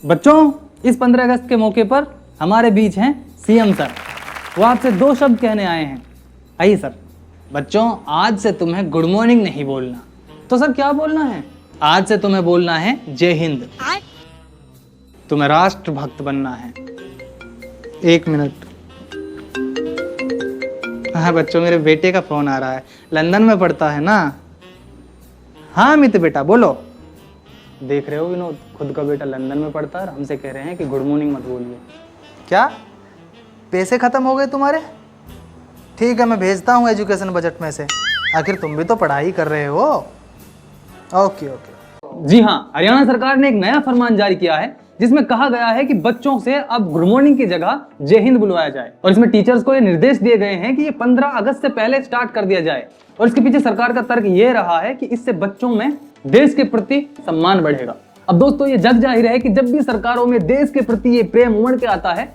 बच्चों, इस 15 अगस्त के मौके पर हमारे बीच हैं सीएम सर। वो आपसे 2 शब्द कहने आए हैं। आइए सर। बच्चों, आज से तुम्हें गुड मॉर्निंग नहीं बोलना। तो सर क्या बोलना है? आज से तुम्हें बोलना है जय हिंद। तुम्हें राष्ट्रभक्त बनना है। 1 मिनट। हाँ बच्चों, मेरे बेटे का फोन आ रहा है, लंदन में पढ़ता है ना। हाँ अमित बेटा बोलो। देख रहे हो विनोद, खुद का बेटा लंदन में पढ़ता है और हमसे कह रहे हैं कि गुड मॉर्निंग मत बोलिए। क्या पैसे खत्म हो गए तुम्हारे? ठीक है, मैं भेजता हूँ एजुकेशन बजट में से। आखिर तुम भी तो पढ़ाई कर रहे हो। Okay okay. जी हाँ, हरियाणा सरकार ने एक नया फरमान जारी किया है जिसमें कहा गया है कि बच्चों से अब गुड मॉर्निंग की जगह जय हिंद बुलवाया जाए। और इसमें टीचर्स को ये निर्देश दिए गए हैं कि ये 15 अगस्त से पहले स्टार्ट कर दिया जाए। और इसके पीछे सरकार का तर्क ये रहा है कि इससे बच्चों में देश के प्रति सम्मान बढ़ेगा। अब दोस्तों, ये जग जाहिर है कि जब भी सरकारों में देश के प्रति ये प्रेम उमड़ के आता है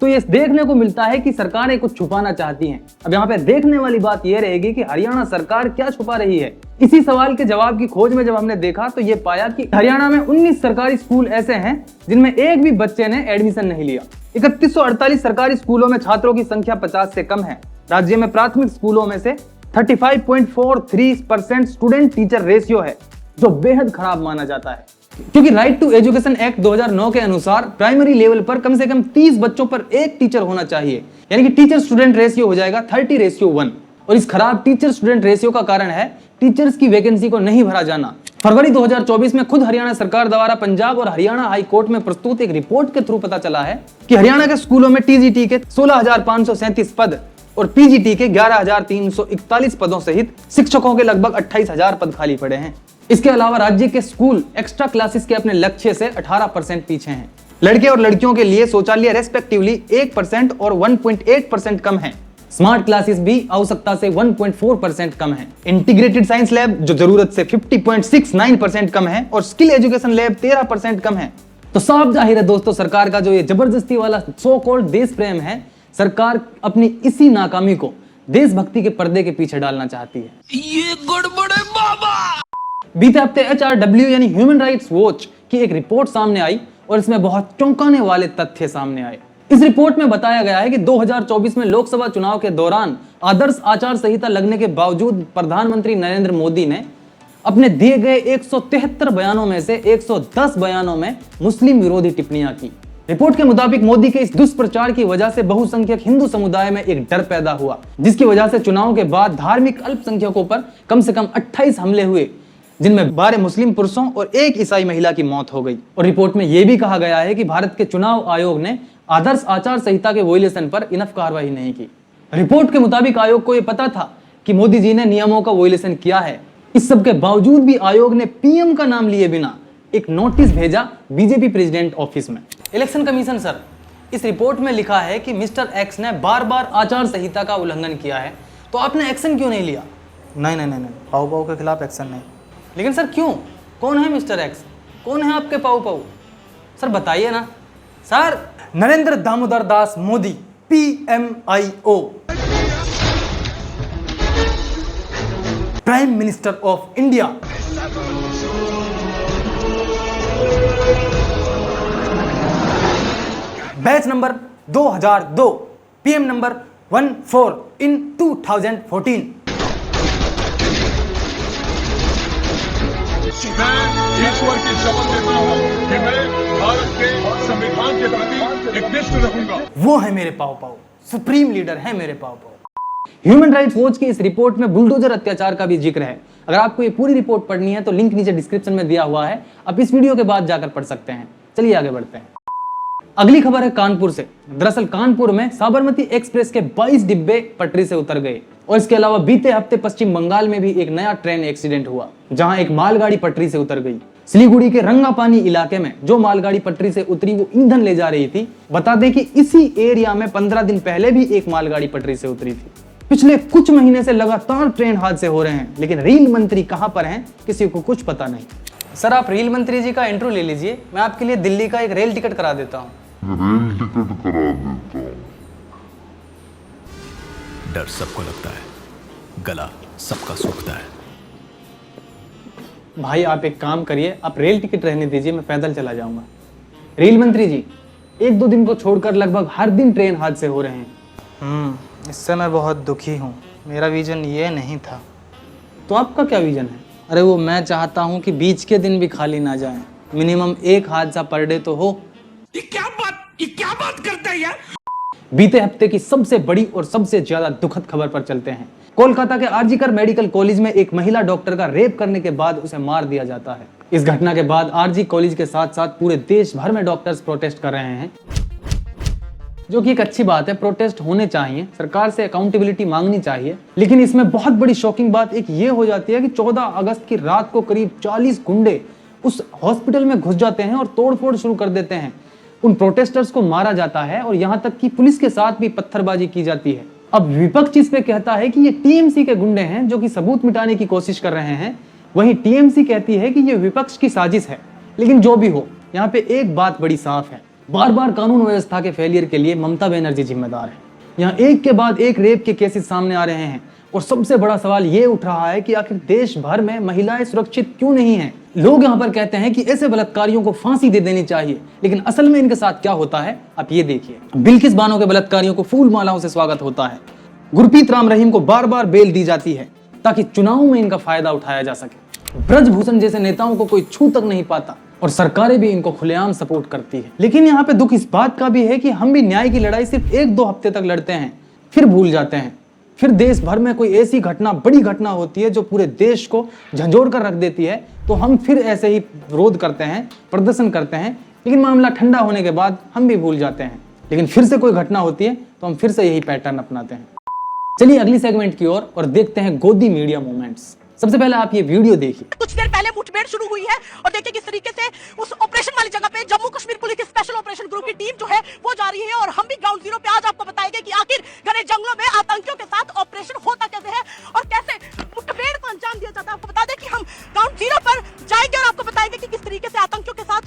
तो ये देखने को मिलता है कि सरकारें कुछ छुपाना चाहती हैं। अब यहाँ पे देखने वाली बात ये रहेगी कि हरियाणा सरकार क्या छुपा रही है। इसी सवाल के जवाब की खोज में जब हमने देखा तो ये पाया कि हरियाणा में 19 सरकारी स्कूल ऐसे हैं जिनमें एक भी बच्चे ने एडमिशन नहीं लिया। 3148 सरकारी स्कूलों में छात्रों की संख्या 50 से कम है। राज्य में प्राथमिक स्कूलों में से 35.43% स्टूडेंट टीचर रेशियो है, जो बेहद खराब माना जाता है। क्योंकि राइट टू एजुकेशन एक्ट 2009 के अनुसार प्राइमरी लेवल पर कम से कम 30 बच्चों पर एक टीचर होना चाहिए, यानी कि टीचर स्टूडेंट रेशियो हो जाएगा 30:1। और इस खराब टीचर स्टूडेंट रेशियो का कारण है टीचर्स की वैकेंसी को नहीं भरा जाना। फरवरी 2024 में खुद हरियाणा सरकार द्वारा पंजाब और हरियाणा हाई कोर्ट में प्रस्तुत एक रिपोर्ट के थ्रू पता चला है कि हरियाणा के स्कूलों में टीजीटी के 16,537 पद और पीजीटी के 11,341 पदों सहित शिक्षकों के लगभग 28,000 पद खाली पड़े हैं। इसके अलावा राज्य के स्कूल एक्स्ट्रा क्लासेस के अपने लक्ष्य से 18% पीछे हैं। लड़के और लड़कियों के लिए शौचालय रेस्पेक्टिवली 1% और 1.8% कम है। स्मार्ट क्लासेस भी आवश्यकता से 1.4% कम है। इंटीग्रेटेड साइंस लैब जो जरूरत से 50.69% कम है और स्किल एजुकेशन लैब 13% कम है। तो साफ जाहिर है दोस्तों, सरकार का जो ये जबरदस्ती वाला सो कॉल्ड देश प्रेम है, सरकार अपनी इसी नाकामी को देशभक्ति के पर्दे के पीछे डालना चाहती है। ये गड़बड़ है बाबा। बीते हफ्ते HRW यानी ह्यूमन राइट्स वॉच की एक रिपोर्ट सामने आई और इसमें बहुत चौंकाने वाले तथ्य सामने आए। इस रिपोर्ट में बताया गया है कि 2024 में लोकसभा चुनाव के दौरान आदर्श आचार संहिता लगने के बावजूद प्रधानमंत्री नरेंद्र मोदी ने अपने दिए गए 173 बयानों में से 110 बयानों में मुस्लिम विरोधी टिप्पणियां की। रिपोर्ट के मुताबिक मोदी के इस दुष्प्रचार की वजह से बहुसंख्यक हिंदू समुदाय में एक डर पैदा हुआ, जिसकी वजह से चुनाव के बाद धार्मिक अल्पसंख्यकों पर कम से कम 28 हमले हुए, जिनमें 12 मुस्लिम पुरुषों और 1 ईसाई महिला की मौत हो गई। और रिपोर्ट में यह भी कहा गया है कि भारत के चुनाव आयोग ने आदर्श आचार संहिता के वोलेशन पर इनफ कार्रवाई नहीं की। रिपोर्ट के मुताबिक आयोग को यह पता था कि मोदी जी ने नियमों का वोलेशन किया है। इस सब के बावजूद भी आयोग ने पीएम का नाम लिए बिना एक नोटिस भेजा बीजेपी प्रेसिडेंट ऑफिस में। इलेक्शन कमीशन सर, इस रिपोर्ट में लिखा है कि मिस्टर एक्स ने बार बार आचार संहिता का उल्लंघन किया है, तो आपने एक्शन क्यों नहीं लिया? नहीं, पाऊ पाऊ के खिलाफ एक्शन नहीं। लेकिन सर क्यों? कौन है मिस्टर एक्स? कौन है आपके पाऊ पाऊ? सर बताइए ना। Sir, Narendra Damodar Das Modi, PMIO, prime minister of India. Batch number 2002, PM number 14 इन 2014। मैं ईश्वर की शपथ लेता हूं कि मैं भारत के संविधान के प्रति एकनिष्ठ रहूंगा। वो है मेरे पाव पाव, सुप्रीम लीडर है मेरे pav pav. Human rights watch की इस रिपोर्ट में बुलडोजर अत्याचार का भी जिक्र है। अगर आपको ये पूरी रिपोर्ट पढ़नी है तो लिंक नीचे डिस्क्रिप्शन में दिया हुआ है, आप इस वीडियो के बाद जाकर पढ़ सकते हैं। चलिए आगे बढ़ते हैं। अगली खबर है कानपुर से। दरअसल कानपुर में साबरमती एक्सप्रेस के 22 डिब्बे पटरी से उतर गए। और इसके अलावा बीते हफ्ते पश्चिम बंगाल में भी एक नया ट्रेन एक्सीडेंट हुआ, जहां एक मालगाड़ी पटरी से उतर गई। सिलीगुड़ी के रंगापानी इलाके में जो मालगाड़ी पटरी से उतरी वो ईंधन ले जा रही थी। बता दें कि इसी एरिया में 15 दिन पहले भी एक मालगाड़ी पटरी से उतरी थी। पिछले कुछ महीने से लगातार ट्रेन हादसे हो रहे हैं, लेकिन रेल मंत्री कहां पर हैं किसी को कुछ पता नहीं। सर, आप रेल मंत्री जी का इंटरव्यू ले लीजिए, मैं आपके लिए दिल्ली का एक रेल टिकट करा देता हूँ। डर सबको लगता है, गला सबका सूखता है। भाई आप एक काम करिए, आप रेल टिकट रहने दीजिए, मैं पैदल चला जाऊंगा। रेल मंत्री जी, 1-2 दिन को छोड़कर लगभग हर दिन ट्रेन हादसे हो रहे हैं। इससे मैं बहुत दुखी हूँ। मेरा विजन ये नहीं था। तो आपका क्या विजन है? अरे वो मैं चाहता हूँ कि बीच के दिन भी खाली ना जाएं। मिनिमम 1 हादसा पर डे तो हो। ये क्या बात करता है यार? बीते हफ्ते की सबसे बड़ी और सबसे ज्यादा दुखद खबर पर चलते हैं। कोलकाता के आरजीकर मेडिकल कॉलेज में एक महिला डॉक्टर का रेप करने के बाद उसे मार दिया जाता है। इस घटना के बाद आरजी कॉलेज के साथ साथ पूरे देश भर में डॉक्टर्स प्रोटेस्ट कर रहे हैं, जो कि एक अच्छी बात है। प्रोटेस्ट होने चाहिए, सरकार से अकाउंटेबिलिटी मांगनी चाहिए। लेकिन इसमें बहुत बड़ी शॉकिंग बात एक ये हो जाती है कि 14 अगस्त की रात को करीब 40 गुंडे उस हॉस्पिटल में घुस जाते हैं और तोड़फोड़ शुरू कर देते हैं। उन प्रोटेस्टर्स को मारा जाता है और यहाँ तक कि पुलिस के साथ भी पत्थरबाजी की जाती है। अब विपक्ष इस पे कहता है कि ये टीएमसी के गुंडे हैं जो कि सबूत मिटाने की कोशिश कर रहे हैं। वहीं टीएमसी कहती है कि ये विपक्ष की साजिश है। लेकिन जो भी हो, यहाँ पे एक बात बड़ी साफ है, बार बार कानून व्यवस्था के फेलियर के लिए ममता बनर्जी जिम्मेदार है। यहाँ एक के बाद एक रेप के केसेस सामने आ रहे हैं और सबसे बड़ा सवाल ये उठ रहा है कि आखिर देश भर में महिलाएं सुरक्षित क्यों नहीं हैं? लोग यहाँ पर कहते हैं कि ऐसे बलात्कारियों को फांसी दे देनी चाहिए, लेकिन असल में इनके साथ क्या होता है आप ये देखिए। बिल्किस बानो के बलात्कारियों को फूल मालाओं से स्वागत होता है। गुरप्रीत राम रहीम को बार बार बेल दी जाती है ताकि चुनाव में इनका फायदा उठाया जा सके। ब्रजभूषण जैसे नेताओं को कोई छू तक नहीं पाता और सरकारें भी इनको खुलेआम सपोर्ट करती है। लेकिन यहाँ पे दुख इस बात का भी है कि हम भी न्याय की लड़ाई सिर्फ 1-2 हफ्ते तक लड़ते हैं, फिर भूल जाते हैं। फिर देश भर में कोई ऐसी घटना, बड़ी घटना होती है जो पूरे देश को झंझोर कर रख देती है, तो हम फिर ऐसे ही विरोध करते हैं, प्रदर्शन करते हैं। लेकिन मामला ठंडा होने के बाद हम भी भूल जाते हैं। लेकिन फिर से कोई घटना होती है तो हम फिर से यही पैटर्न अपनाते हैं। चलिए अगली सेगमेंट की ओर और देखते हैं गोदी मीडिया मूवमेंट्स। सबसे पहले आप ये वीडियो देखिए। कुछ देर पहले मुठभेड़ शुरू हुई है और देखिए किस तरीके से उस ऑपरेशन वाली जगह पे जम्मू कश्मीर पुलिस की स्पेशल ऑपरेशन ग्रुप की टीम जो है वो जा रही है और हम भी ग्राउंड जीरो पे आज आपको बताएंगे कि आखिर घने जंगलों में आतंकियों के साथ ऑपरेशन होता कैसे है और कैसे मुठभेड़ को अंजाम दिया जाता है। आपको बता दें कि हम ग्राउंड जीरो पर जाएंगे और आपको बताएंगे कि किस तरीके से आतंकियों के साथ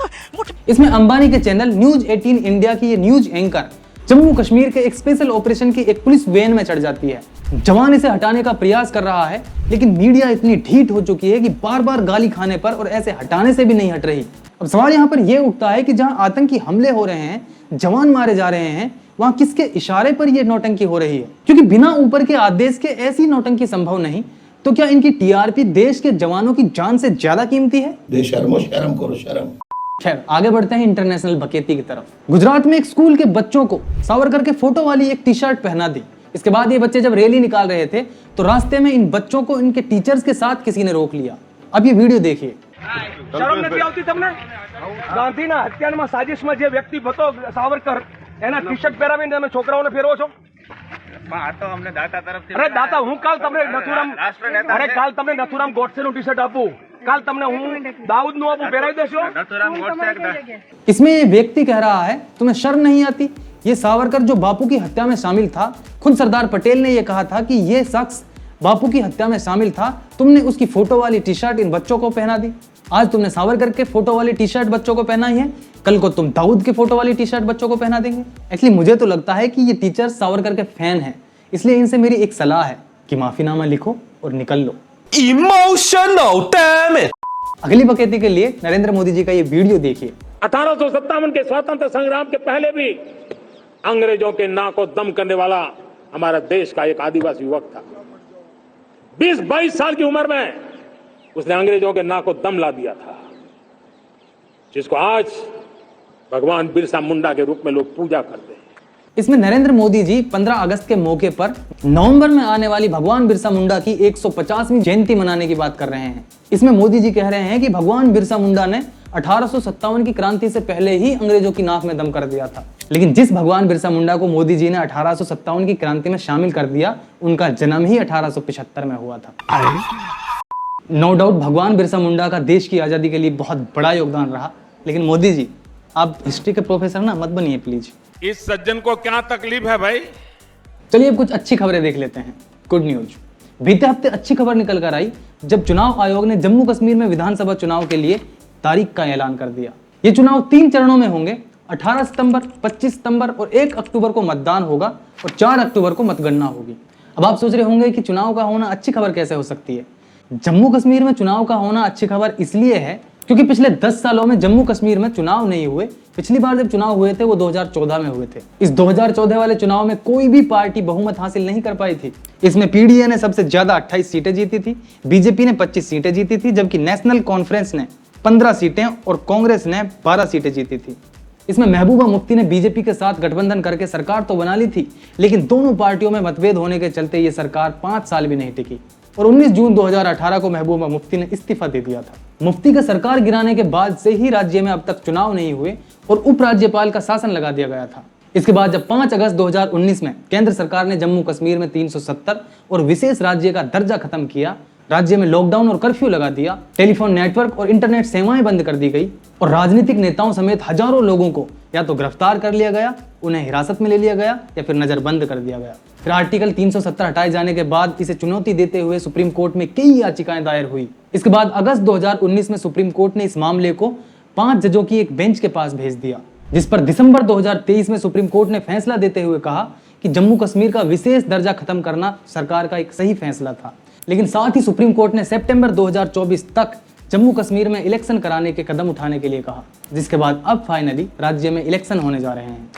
इसमें अंबानी के चैनल न्यूज 18 इंडिया की ये न्यूज एंकर जम्मू कश्मीर के एक स्पेशल ऑपरेशन की एक पुलिस वैन में चढ़ जाती है। जवान इसे हटाने का प्रयास कर रहा है, लेकिन मीडिया इतनी ढीठ हो चुकी है कि बार बार गाली खाने पर और ऐसे हटाने से भी नहीं हट रही। अब सवाल यहाँ पर यह उठता है कि जहां आतंकी हमले हो रहे हैं, जवान मारे जा रहे हैं, वहां किसके इशारे पर यह नौटंकी हो रही है? क्योंकि बिना ऊपर के आदेश के ऐसी नौटंकी संभव नहीं। तो क्या इनकी टीआरपी देश के जवानों की जान से ज्यादा कीमती है? शर्म करो शर्म। खैर आगे बढ़ते हैं इंटरनेशनल बकेती की तरफ। गुजरात में एक स्कूल के बच्चों को सावरकर के फोटो वाली एक टी शर्ट पहना दी। इसके बाद ये बच्चे जब रैली निकाल रहे थे तो रास्ते में इन बच्चों को इनके टीचर्स के साथ किसी ने रोक लिया। अब ये वीडियो देखिए। શરમ નથી આવતી તમને? ગાંધીના હત્યામાં સાજિશમાં જે વ્યક્તિ હતો સાવરકર એના ટી શર્ટ પહેરાવીને તમે છોકરાઓને ફેરવો છો? અરે દાતા હું કાલ તમને નથુરામ ગોડસેનું ટી શર્ટ આપું, કાલ તમને હું દાઉદનું આપું, પહેરાવી દેશો? इसमें ये व्यक्ति कह रहा है तुम्हें शर्म नहीं आती? ये सावरकर जो बापू की हत्या में शामिल था, खुद सरदार पटेल ने यह कहा था कि ये शख्स बापू की हत्या में शामिल था। तुमने उसकी फोटो वाली टी शर्ट इन बच्चों को पहना दी। आज तुमने सावरकर के फोटो वाली टी शर्ट बच्चों को पहनाई है, कल को तुम दाऊद के फोटो वाली टी शर्ट बच्चों को पहना देंगे। एक्चुअली मुझे तो लगता है कि ये टीचर सावरकर के फैन हैं, इसलिए इनसे मेरी एक सलाह है कि माफीनामा लिखो और निकल लो। Emotional damn it. अगली बकेती के लिए नरेंद्र मोदी जी का ये वीडियो देखिए। 1857 के स्वतंत्र संग्राम के पहले भी अंग्रेजों के नाक को दम करने वाला हमारा देश का एक आदिवासी युवक था। 20-22 साल की उम्र में उसने अंग्रेजों के नाक को दम ला दिया था, जिसको आज भगवान बिरसा मुंडा के रूप में लोग पूजा करते हैं। इसमें नरेंद्र मोदी जी 15 अगस्त के मौके पर नवंबर में आने वाली भगवान बिरसा मुंडा की 150वीं जयंती मनाने की बात कर रहे हैं। इसमें मोदी जी कह रहे हैं कि भगवान बिरसा मुंडा ने 1857 की क्रांति से पहले ही अंग्रेजों की नाक में दम कर दिया था। लेकिन जिस भगवान बिरसा मुंडा को मोदी जी ने 1857 की क्रांति में शामिल कर दिया, उनका जन्म ही 1875 में हुआ था। नो डाउट भगवान बिरसा मुंडा का देश की आजादी के लिए बहुत बड़ा योगदान रहा। लेकिन मोदी जी, आप हिस्ट्री के प्रोफेसर ना मत बनिए प्लीज। इस सज्जन को क्या तकलीफ है भाई? चलिए अब कुछ अच्छी खबरें देख लेते हैं। Good news. बीते हफ्ते अच्छी खबर निकल कर आई जब चुनाव आयोग ने जम्मू कश्मीर में विधानसभा चुनाव के लिए तारीख का ऐलान कर दिया। ये चुनाव 3 चरणों में होंगे। 18 सितंबर, 25 सितंबर और 1 अक्टूबर को मतदान होगा और 4 अक्टूबर को मतगणना होगी। अब आप सोच रहे होंगे कि चुनाव का होना अच्छी खबर कैसे हो सकती है। जम्मू कश्मीर में चुनाव का होना अच्छी खबर इसलिए है क्योंकि पिछले 10 सालों में जम्मू कश्मीर में चुनाव नहीं हुए। पिछली बार जब चुनाव हुए थे वो 2014 में हुए थे। इस 2014 वाले चुनाव में कोई भी पार्टी बहुमत हासिल नहीं कर पाई थी। इसमें पीडीए ने सबसे ज्यादा 28 सीटें जीती थी, बीजेपी ने 25 सीटें जीती थी, जबकि नेशनल कॉन्फ्रेंस ने 15 सीटें और कांग्रेस ने 12 सीटें जीती थी। इसमें महबूबा मुफ्ती ने बीजेपी के साथ गठबंधन करके सरकार तो बना ली थी, लेकिन दोनों पार्टियों में मतभेद होने के चलते ये सरकार 5 साल भी नहीं टिकी और 19 जून 2018 को महबूबा मुफ्ती ने इस्तीफा दे दिया था। मुफ्ती का सरकार गिराने के बाद से ही राज्य में अब तक चुनाव नहीं हुए और उपराज्यपाल का शासन लगा दिया गया था। इसके बाद जब 5 अगस्त 2019 में केंद्र सरकार ने जम्मू कश्मीर में 370 और विशेष राज्य का दर्जा खत्म किया, राज्य में लॉकडाउन और कर्फ्यू लगा दिया, टेलीफोन नेटवर्क और इंटरनेट सेवाएं बंद कर दी गई और राजनीतिक नेताओं समेत हजारों लोगों को या तो गिरफ्तार कर लिया गया, उन्हें हिरासत में ले लिया गया या फिर नजरबंद कर दिया गया। फिर आर्टिकल 370 हटाए जाने के बाद इसे चुनौती देते हुए सुप्रीम कोर्ट में कई याचिकाएं दायर हुई। इसके बाद अगस्त 2019 में सुप्रीम कोर्ट ने इस मामले को 5 जजों की एक बेंच के पास भेज दिया, जिस पर दिसंबर 2023 में सुप्रीम कोर्ट ने फैसला देते हुए कहा कि जम्मू कश्मीर का विशेष दर्जा खत्म करना सरकार का एक सही फैसला था। लेकिन साथ ही सुप्रीम कोर्ट ने सितंबर 2024 तक जम्मू कश्मीर में इलेक्शन कराने के कदम उठाने के लिए कहा, जिसके बाद अब फाइनली राज्य में इलेक्शन होने जा रहे हैं।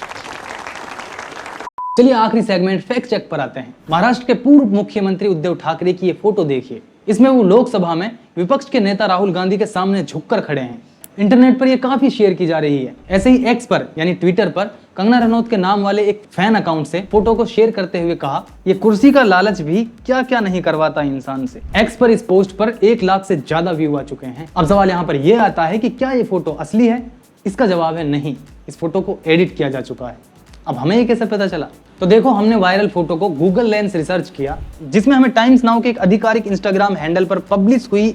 चलिए आखिरी सेगमेंट फैक्ट चेक पर आते हैं। महाराष्ट्र के पूर्व मुख्यमंत्री उद्धव ठाकरे की ये फोटो देखिए। इसमें वो लोकसभा में विपक्ष के नेता राहुल गांधी के सामने झुककर खड़े हैं। इंटरनेट पर ये काफी शेयर की जा रही है। ऐसे ही एक्स पर यानी ट्विटर पर कंगना रनौत के नाम वाले एक फैन अकाउंट से फोटो को शेयर करते हुए कहा, ये कुर्सी का लालच भी क्या क्या नहीं करवाता इंसान से। एक्स पर इस पोस्ट पर 1 लाख से ज्यादा व्यू आ चुके हैं। अब सवाल यहाँ पर यह आता है कि क्या ये फोटो असली है? इसका जवाब है नहीं, इस फोटो को एडिट किया जा चुका है। अब हमें ये कैसे पता चला? तो देखो, हमने वायरल फोटो को गूगल लेंस रिसर्च किया, जिसमें हमें टाइम्स नाउ के एक आधिकारिक इंस्टाग्राम हैंडल पर पब्लिश हुई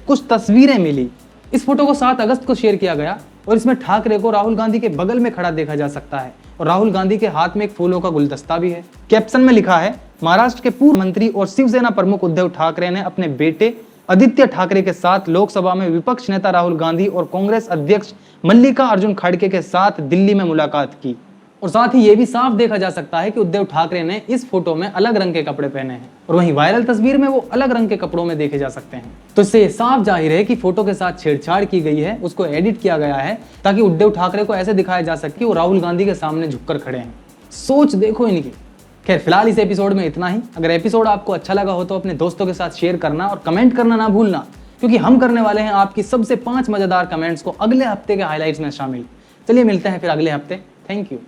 कुछ तस्वीरें मिली। इस फोटो को 7 अगस्त को शेयर किया गया और इसमें ठाकरे को राहुल गांधी के बगल में खड़ा देखा जा सकता है और राहुल गांधी के हाथ में एक फूलों का गुलदस्ता भी है। कैप्शन में लिखा है, महाराष्ट्र के पूर्व मंत्री और शिवसेना प्रमुख उद्धव ठाकरे ने अपने बेटे आदित्य ठाकरे के साथ लोकसभा में विपक्ष नेता राहुल गांधी और कांग्रेस अध्यक्ष मल्लिकार्जुन खड़गे के साथ दिल्ली में मुलाकात की। और साथ ही ये भी साफ देखा जा सकता है कि उद्धव ठाकरे ने इस फोटो में अलग रंग के कपड़े पहने हैं और वहीं वायरल तस्वीर में वो अलग रंग के कपड़ों में देखे जा सकते हैं। तो इससे साफ जाहिर है कि फोटो के साथ छेड़छाड़ की गई है, उसको एडिट किया गया है ताकि उद्धव ठाकरे को ऐसे दिखाया जा सके कि वो राहुल गांधी के सामने झुककर खड़े हैं। सोच देखो इनकी। खैर, फिलहाल इस एपिसोड में इतना ही। अगर एपिसोड आपको अच्छा लगा हो तो अपने दोस्तों के साथ शेयर करना और कमेंट करना ना भूलना, क्योंकि हम करने वाले हैं आपकी सबसे 5 मजेदार कमेंट्स को अगले हफ्ते के हाईलाइट्स में शामिल। चलिए मिलते हैं फिर अगले हफ्ते। Thank you.